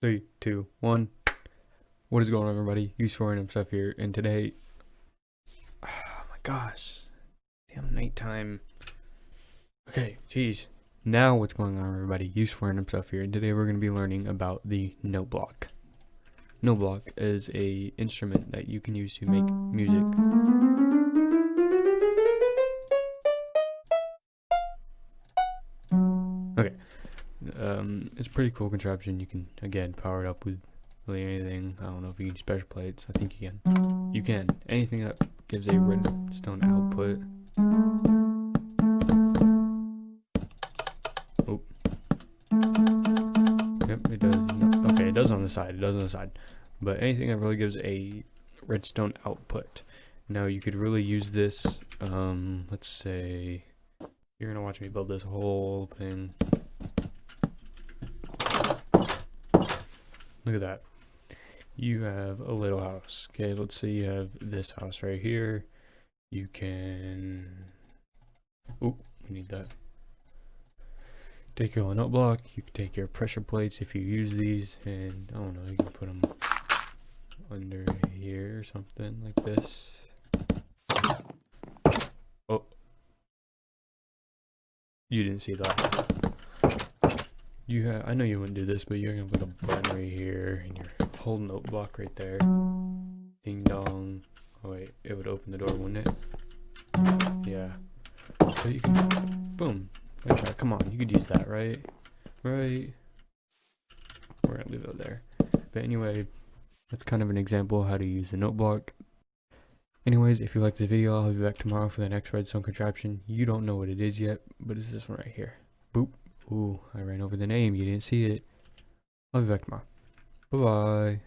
Three, two, one. What is going on, everybody? Useful random stuff here, and today, oh my gosh, damn nighttime. Okay, jeez. Now what's going on, everybody? Useful random stuff here, and today we're going to be learning about the Noteblock. Noteblock is a instrument that you can use to make music. Okay, it's a pretty cool contraption. You can again power it up with really anything. I don't know if you can use special plates. I think you can. You can. Anything that gives a redstone output. Oh. Yep, it does. No, okay, it does on the side. It does on the side. But anything that really gives a redstone output. Now you could really use this. Let's say you're gonna watch me build this whole thing. Look at that. You have a little house. Okay, let's say you have this house right here. You can... Oh, we need that. Take your note block. You can take your pressure plates if you use these, and I don't know, you can put them under here or something like this. Oh, you didn't see that. You have, I know you wouldn't do this, but you're gonna put a button right here and your whole note block right there. Ding dong. Oh wait, it would open the door, wouldn't it? Yeah. So you can, boom. Okay, come on, you could use that, right? Right. We're gonna leave it there. But anyway, that's kind of an example of how to use the note block. Anyways, if you like this video, I'll be back tomorrow for the next redstone contraption. You don't know what it is yet, but it's this one right here. Boop. Ooh, I ran over the name. You didn't see it. I'll be back tomorrow. Bye-bye.